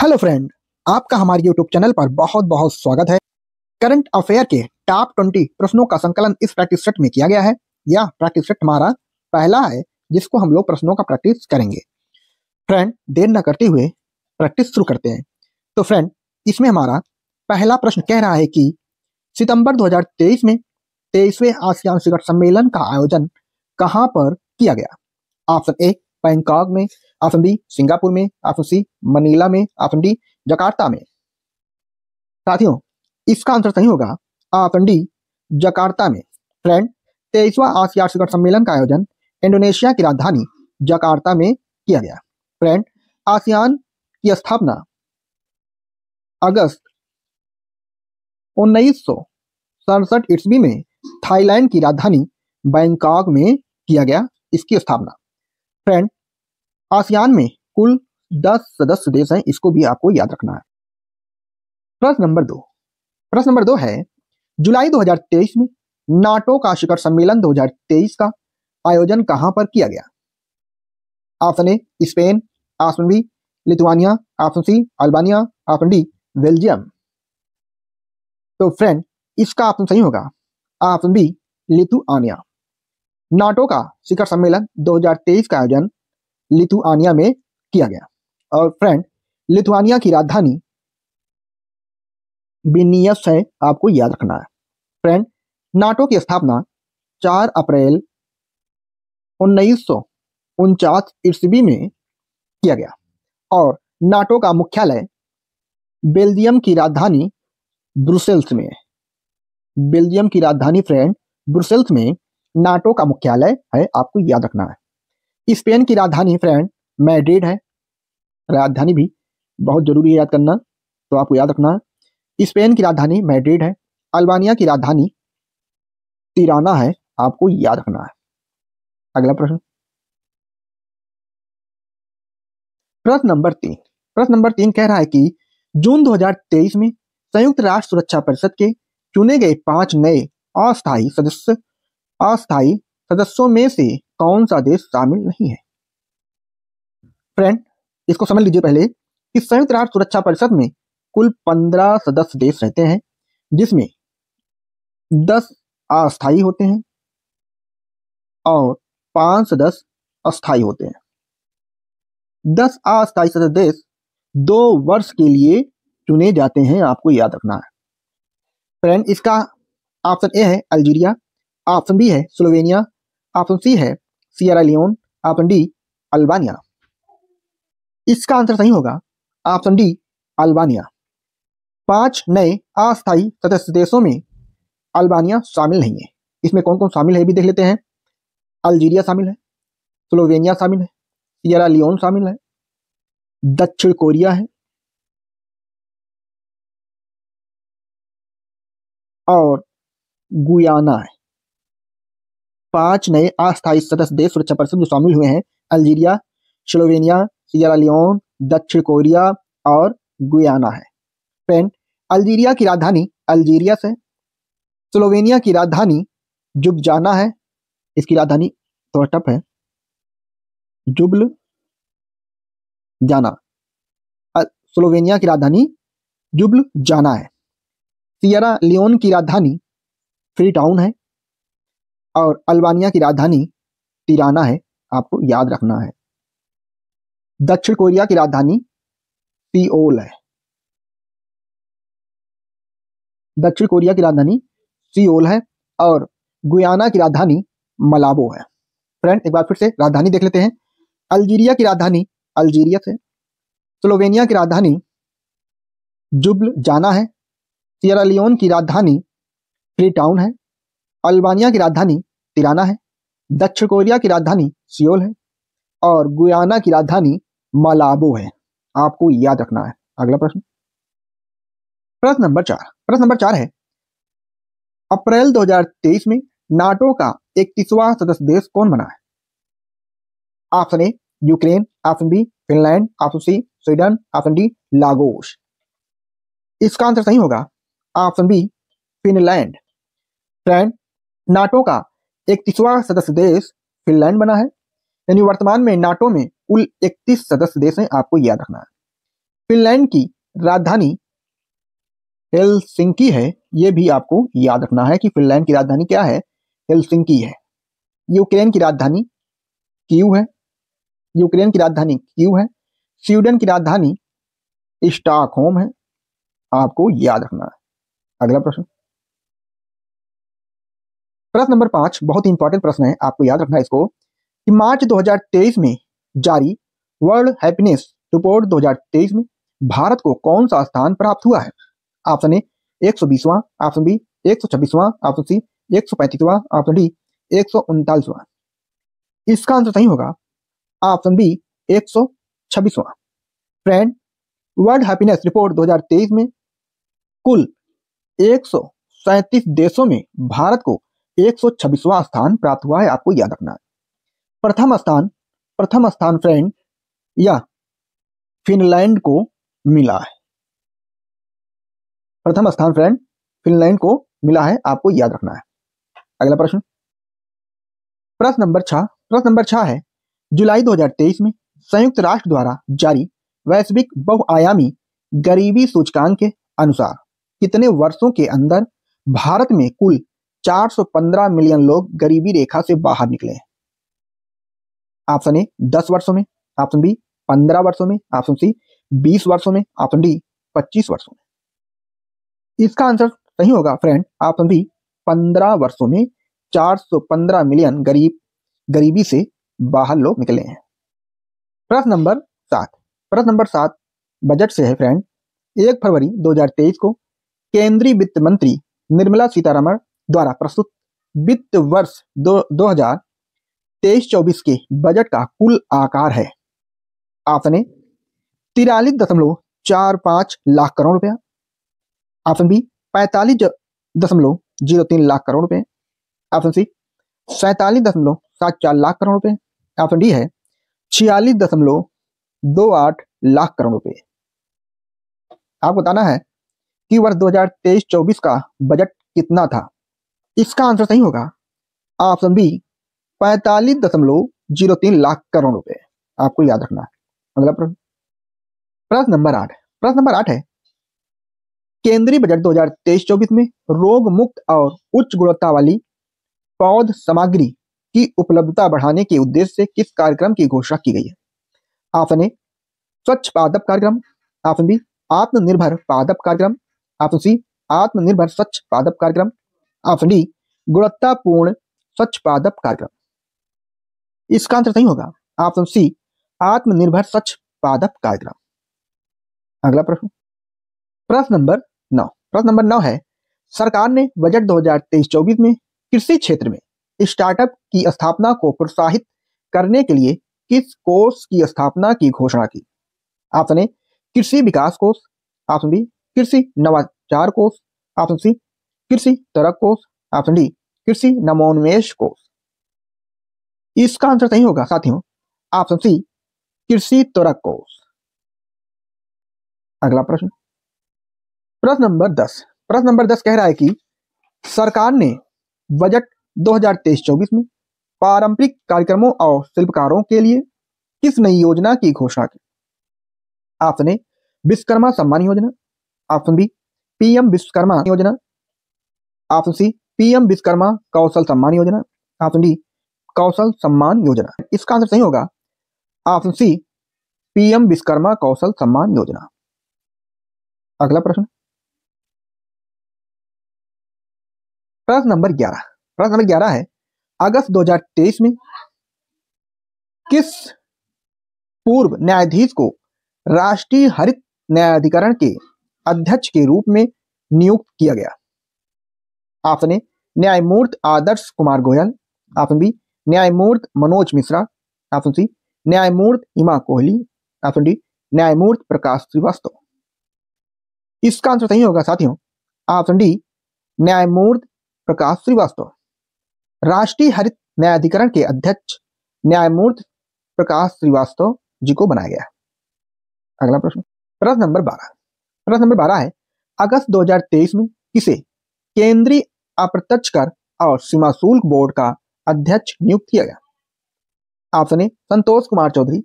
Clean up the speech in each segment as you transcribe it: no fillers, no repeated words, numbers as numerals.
Hello friend, आपका हमारे YouTube channel पर बहुत बहुत स्वागत है। करंट अफेयर के टॉप 20 प्रश्नों का संकलन इस प्रैक्टिस सेट में किया गया है। यह प्रैक्टिस सेट हमारा पहला है जिसको हम लोग प्रश्नों का प्रैक्टिस करेंगे। फ्रेंड, देर न करते हुए प्रैक्टिस शुरू करते हैं। तो फ्रेंड, इसमें हमारा पहला प्रश्न कह रहा है कि सितंबर 2023 में 23वें आसियान शिखर सम्मेलन का आयोजन कहां पर किया गया? ऑप्शन ए बैंकॉक में, ऑप्शन बी सिंगापुर में, ऑप्शन सी मनीला में, ऑप्शन डी जकार्ता में। साथियों, इसका आंसर सही होगा ऑप्शन डी जकार्ता में। फ्रेंड, 23वां आसियान शिखर सम्मेलन का आयोजन इंडोनेशिया की राजधानी जकार्ता में किया गया। फ्रेंड, आसियान की स्थापना अगस्त 1967 ईस्वी में थाईलैंड की राजधानी बैंकॉक में किया गया इसकी स्थापना। फ्रेंड, आसियान में कुल 10 सदस्य देश हैं, इसको भी आपको याद रखना है। प्रश्न नंबर 2 है, जुलाई 2023 में नाटो का शिखर सम्मेलन 2023 का आयोजन कहां पर किया गया? Option A Spain, option B Lithuania, option C Albania, option D Belgium. तो फ्रेंड, इसका ऑप्शन सही होगा ऑप्शन बी लिथुआनिया। नाटो का शिखर सम्मेलन 2023 का आयोजन लिथुआनिया में किया गया। और फ्रेंड, लिथुआनिया की राजधानी विल्नियस है, आपको याद रखना है। फ्रेंड, नाटो की स्थापना 4 अप्रैल 1949 ईस्वी में किया गया और नाटो का मुख्यालय बेल्जियम की राजधानी ब्रुसेल्स में है। बेल्जियम की राजधानी फ्रेंड ब्रुसेल्स में नाटो का मुख्यालय है, आपको याद रखना है। स्पेन की राजधानी फ्रेंड मैड्रिड है, राजधानी भी बहुत जरूरी है याद करना, तो आपको याद रखना है। स्पेन की राजधानी मैड्रिड है। अल्बानिया की राजधानी तिराना है, आपको याद रखना है। अगला प्रश्न, प्रश्न नंबर 3 कह रहा है कि जून 2023 में संयुक्त राष्ट्र सुरक्षा परिषद के चुने गए 5 नए अस्थायी सदस्यों में से कौन सा देश शामिल नहीं है? फ्रेंड, इसको समझ लीजिए पहले कि संयुक्त राष्ट्र सुरक्षा परिषद में कुल 15 सदस्य देश रहते हैं, जिसमें 10 अस्थायी होते हैं और 5 सदस्य अस्थायी होते हैं। 10 अस्थायी सदस्य देश 2 वर्ष के लिए चुने जाते हैं, आपको याद रखना है। फ्रेंड, इसका ऑप्शन ए है अल्जीरिया, ऑप्शन बी है स्लोवेनिया, ऑप्शन सी है Sierra Leone, option D Albania. इसका आंसर सही होगा ऑप्शन डी अल्बानिया। 5 नए अस्थायी सदस्य देशों में अल्बानिया शामिल नहीं है। इसमें कौन कौन शामिल है भी देख लेते हैं। अल्जीरिया शामिल है, स्लोवेनिया शामिल है, सियरा लियोन शामिल है, दक्षिण कोरिया है और गुयाना है। 5 नए अस्थायी सदस्य देश सुरक्षा परिषद में शामिल हुए हैं अल्जीरिया, स्लोवेनिया, सियरा लियोन, दक्षिण कोरिया और गुयाना है। फ्रेंड, अल्जीरिया की राजधानी अल्जीरियस है। स्लोवेनिया की राजधानी जुब्जाना है, इसकी राजधानी थोड़ा टफ है, जुब्ल जाना। स्लोवेनिया की राजधानी जुब्ल जाना है। सियरा लियोन की राजधानी फ्री टाउन है और अल्बानिया की राजधानी तिराना है, आपको याद रखना है। दक्षिण कोरिया की राजधानी सियोल है। दक्षिण कोरिया की राजधानी सियोल है और गुयाना की राजधानी मलाबो है। फ्रेंड, एक बार फिर से राजधानी देख लेते हैं। अल्जीरिया की राजधानी अल्जीरियस है। स्लोवेनिया की राजधानी जुब्ल जाना है। सियरा लियोन की राजधानी फ्री टाउन है। अल्बानिया की राजधानी तिराना है। दक्षिण कोरिया की राजधानी सियोल है और गुयाना की राजधानी मलाबो है, आपको याद रखना है। अगला प्रश्न, प्रश्न नंबर 4 है, अप्रैल 2023 में नाटो का 31वां सदस्य देश कौन बना है? Option A Ukraine, option B Finland, option C Sweden, option D Lagos. इसका आंसर सही होगा option B Finland. Friend, NATO का 31वां सदस्य देश फिनलैंड बना है, यानी वर्तमान में नाटो में कुल 31 सदस्य देश हैं, आपको याद रखना है। फिनलैंड की राजधानी हेलसिंकी है। ये भी आपको याद रखना है कि फिनलैंड की राजधानी क्या है, हेलसिंकी है। यूक्रेन की राजधानी कीव है। यूक्रेन की राजधानी कीव है। स्वीडन की राजधानी स्टॉकहोम है। आपको याद रखना है। अगला प्रश्न, प्रश्न नंबर 5 बहुत ही इंपॉर्टेंट प्रश्न है, आपको याद रखना है इसको कि मार्च 2023 में जारी वर्ल्ड हैप्पीनेस रिपोर्ट 2023 में भारत को कौन सा स्थान प्राप्त हुआ है? ऑप्शन ए 120वां, ऑप्शन बी 126वां, ऑप्शन सी 135वां, ऑप्शन डी 139वां। इसका आंसर सही होगा ऑप्शन बी 126वां। फ्रेंड, वर्ल्ड हैप्पीनेस रिपोर्ट 2023 में कुल 137 देशों में भारत को 126वां स्थान प्राप्त हुआ है, आपको याद रखना है। प्रथम स्थान फ्रेंड या फिनलैंड को मिला है। प्रथम स्थान फ्रेंड फिनलैंड को मिला है, आपको याद रखना है। अगला प्रश्न, प्रश्न नंबर 6 है, जुलाई 2023 में संयुक्त राष्ट्र द्वारा जारी वैश्विक बहुआयामी गरीबी सूचकांक के अनुसार कितने वर्षों के अंदर भारत में कुल 415 मिलियन लोग गरीबी रेखा से बाहर निकले हैं? ऑप्शन ए 10 वर्षों में, ऑप्शन बी 15 वर्षों में, ऑप्शन सी 20 वर्षों में, ऑप्शन डी 25 वर्षों में। इसका आंसर सही होगा फ्रेंड ऑप्शन बी 15 वर्षों में 415 मिलियन गरीबी से बाहर लोग निकले हैं। प्रश्न नंबर 7 बजट से है फ्रेंड। 1 फरवरी 2023 को केंद्रीय वित्त मंत्री निर्मला सीतारमण द्वारा प्रस्तुत वित्त वर्ष 2023-24 के बजट का कुल आकार है। ऑप्शन ए 43.45 लाख करोड़ रुपया, ऑप्शन बी 45.03 लाख करोड़ रुपए, ऑप्शन सी 47.74 लाख करोड़ रुपए, ऑप्शन डी है 46.28 लाख करोड़ रुपए। आपको बताना है कि वर्ष 2023-24 का बजट कितना था। इसका आंसर सही होगा ऑप्शन बी 45.03 लाख करोड़ रुपए, आपको याद रखना है। अगला प्रश्न नंबर 8 है, केंद्रीय बजट 2023-24 में रोग मुक्त और उच्च गुणवत्ता वाली पौध सामग्री की उपलब्धता बढ़ाने के उद्देश्य से किस कार्यक्रम की घोषणा की गई है? ऑप्शन ए स्वच्छ पादप कार्यक्रम, ऑप्शन बी आत्मनिर्भर पादप कार्यक्रम, ऑप्शन सी आत्मनिर्भर स्वच्छ पादप कार्यक्रम, ऑप्शन डी गुणवत्तापूर्ण स्वच्छ पादप कार्यक्रम। इसका आंसर सही होगा ऑप्शन सी आत्मनिर्भर स्वच्छ पादप कार्यक्रम। अगला प्रश्न नंबर 9 है, सरकार ने बजट 2023-24 में कृषि क्षेत्र में स्टार्टअप की स्थापना को प्रोत्साहित करने के लिए किस कोष की स्थापना की घोषणा की? ऑप्शन ए कृषि विकास कोष, ऑप्शन बी कृषि नवाचार कोष, ऑप्शन सी कृषि त्वरक कोष, ऑप्शन डी कृषि नवोन्मेष कोष। इसका आंसर सही होगा साथियों ऑप्शन सी कृषि त्वरक कोष। अगला प्रश्न नंबर 10 कह रहा है कि सरकार ने बजट 2023-24 में पारंपरिक कार्यक्रमों और शिल्पकारों के लिए किस नई योजना की घोषणा की? Option A Vishwakarma Samman Yojana, option B PM Vishwakarma योजना, ऑप्शन सी पीएम विश्वकर्मा कौशल सम्मान योजना, ऑप्शन डी कौशल सम्मान योजना। इसका आंसर सही होगा ऑप्शन सी पीएम विश्वकर्मा कौशल सम्मान योजना। अगला प्रश्न नंबर 11 है, अगस्त 2023 में किस पूर्व न्यायाधीश को राष्ट्रीय हरित न्यायाधिकरण के अध्यक्ष के रूप में नियुक्त किया गया? ऑप्शन ए न्यायमूर्ति आदर्श कुमार गोयल, ऑप्शन बी न्यायमूर्ति मनोज मिश्रा, ऑप्शन सी न्यायमूर्ति हिमा कोहली, ऑप्शन डी न्यायमूर्ति प्रकाश श्रीवास्तव। इसका आंसर सही होगा साथियों ऑप्शन डी न्यायमूर्ति प्रकाश श्रीवास्तव। राष्ट्रीय हरित न्यायाधिकरण के अध्यक्ष न्यायमूर्ति प्रकाश श्रीवास्तव जी को बनाया गया। अगला प्रश्न नंबर 12 है, अगस्त 2023 में किसे केंद्रीय अप्रत्यक्ष कर और सीमा शुल्क बोर्ड का अध्यक्ष नियुक्त किया गया? Option A Santosh Kumar Chaudhary,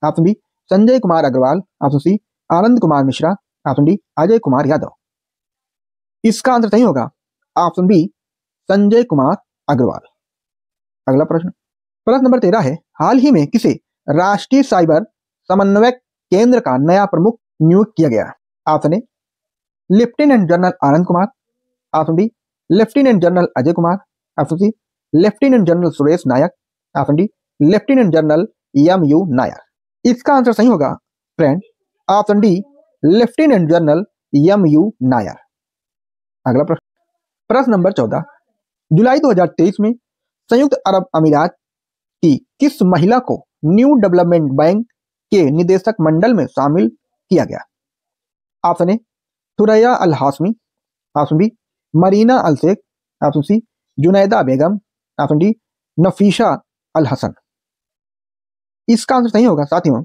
option B Sanjay Kumar Agarwal, option C Anand Kumar Mishra, option D Ajay Kumar Yadav. इसका आंसर सही होगा ऑप्शन बी संजय कुमार अग्रवाल। अगला प्रश्न, प्रश्न नंबर 13 है, हाल ही में किसे राष्ट्रीय साइबर समन्वयक केंद्र का नया प्रमुख नियुक्त किया गया? Option A Lieutenant General Anand Kumar, option B Lieutenant General Ajay Kumar, option C Lieutenant General Suresh Nayak, option D Lieutenant General M U. Nair. इसका आंसर सही होगा friend option D Lieutenant General M U. Nair. अगला प्रश्न, प्रश्न नंबर 14, जुलाई 2023 में संयुक्त अरब अमीरात की किस महिला को न्यू डेवलपमेंट बैंक के निदेशक मंडल में शामिल किया गया? Option A Thuraya Al Hashmi, option B Marina Al Sheikh, option C Junaida Begum, option D Nafisa Al Hassan. इसका आंसर सही होगा साथियों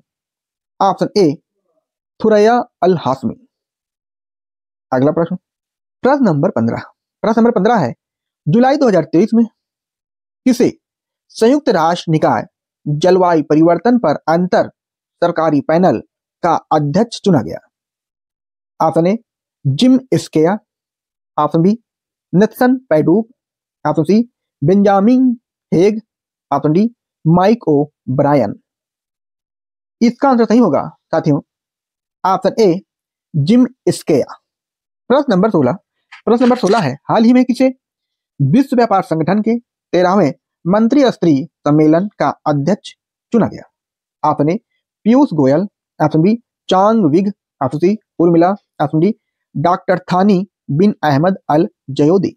option A Thuraya Al Hashmi. अगला प्रश्न, प्रश्न नंबर 15 है, जुलाई 2023 में किसे संयुक्त राष्ट्र निकाय जलवायु परिवर्तन पर अंतर सरकारी पैनल का अध्यक्ष चुना गया? Option A Jim Skea, option B Nathan Paddock, option C Benjamin Hague, option D Mike O'Brien. इसका आंसर सही होगा साथियों ऑप्शन ए जिम स्केया। प्रश्न नंबर 16 है, हाल ही में किसे विश्व व्यापार संगठन के 13वें मंत्री स्तरीय सम्मेलन का अध्यक्ष चुना गया? Option A Piyush Goyal, option B Chang Wig, option C Urmila, option D doctor Thani bin Ahmad अल जयोदी।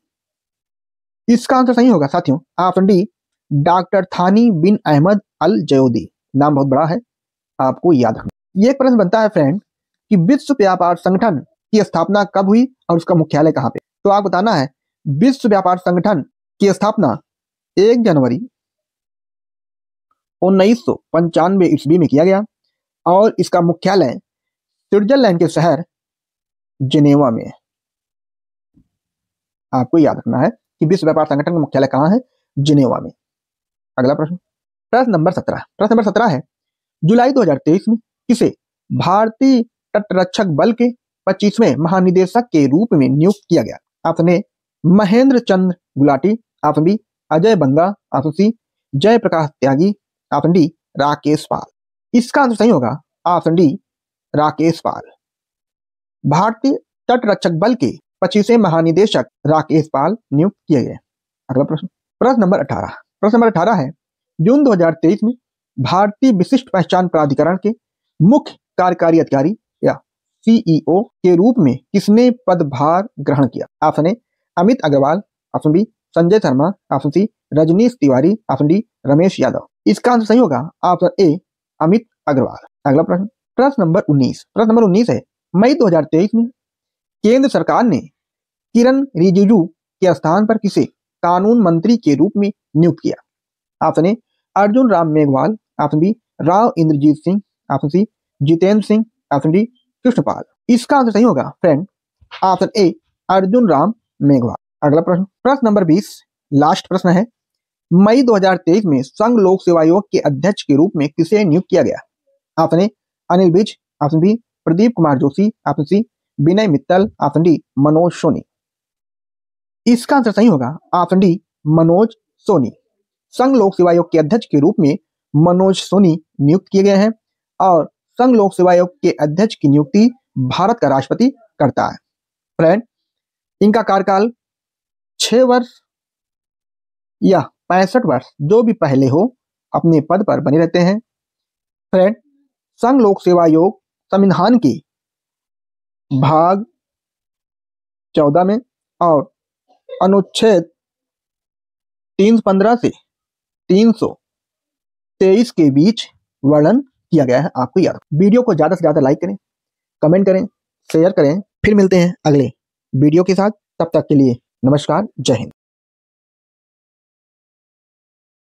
इसका आंसर सही होगा साथियों option D doctor Thani bin Ahmad अल जयोदी। नाम बहुत बड़ा है, आपको याद रखना। ये एक प्रश्न बनता है फ्रेंड कि विश्व व्यापार संगठन की स्थापना कब हुई और उसका मुख्यालय कहाँ पे? तो आप बताना है विश्व व्यापार संगठन की स्थापना 1 जनवरी 1995 ईस्वी में किया गया और इसका मुख्यालय स्विट्जरलैंड के शहर जिनेवा में है। आपको याद रखना है कि विश्व व्यापार संगठन का मुख्यालय कहाँ है? जिनेवा में। अगला प्रश्न, प्रश्न नंबर 17 है, जुलाई 2023 में किसे भारतीय तटरक्षक बल के 25वें महानिदेशक के रूप में नियुक्त किया गया? Option A Mahendra Chandra Gulati, option B Ajay Banga, option C Jaiprakash Tyagi, option D Rakesh Pal. इसका आंसर सही होगा ऑप्शन डी राकेश पाल। भारतीय तटरक्षक बल के 25वें महानिदेशक राकेश पाल नियुक्त किए गए। अगला प्रश्न, प्रश्न नंबर 18 है, जून 2023 में भारतीय विशिष्ट पहचान प्राधिकरण के मुख्य कार्यकारी अधिकारी या सीईओ के रूप में किसने पदभार ग्रहण किया? Option A Amit Agarwal, option B Sanjay Sharma, option C Rajnish Tiwari, option D Ramesh Yadav. इसका आंसर सही होगा ऑप्शन ए अमित अग्रवाल। अगला प्रश्न, प्रश्न नंबर 19 है, मई 2023 में केंद्र सरकार ने किरण रिजिजू के स्थान पर किसे कानून मंत्री के रूप में नियुक्त किया? Option A Arjun Ram Meghwal, option B Rao Inderjit Singh, option C Jitendra Singh, option D Krishanpal. इसका आंसर सही होगा friend option A Arjun Ram Meghwal. अगला प्रश्न, प्रश्न नंबर 20 लास्ट प्रश्न है, मई 2023 में संघ लोक सेवा आयोग के अध्यक्ष के रूप में किसे नियुक्त किया गया? Option A Anil Vij, option B Pradeep Kumar Joshi, option C Vinay Mittal, option D Manoj Soni. इसका आंसर सही होगा ऑप्शन डी मनोज सोनी। संघ लोक सेवा आयोग के अध्यक्ष के रूप में मनोज सोनी नियुक्त किए गए हैं और संघ लोक सेवा आयोग के अध्यक्ष की नियुक्ति भारत का राष्ट्रपति करता है। फ्रेंड, इनका कार्यकाल 6 वर्ष या 65 वर्ष जो भी पहले हो अपने पद पर बने रहते हैं। फ्रेंड, संघ लोक सेवा आयोग संविधान के भाग 14 में और अनुच्छेद 315 से 323 के बीच वर्णन किया गया है। आपको याद, वीडियो को ज्यादा से ज्यादा लाइक करें, कमेंट करें, शेयर करें। फिर मिलते हैं अगले वीडियो के साथ। तब तक के लिए नमस्कार, जय हिंद।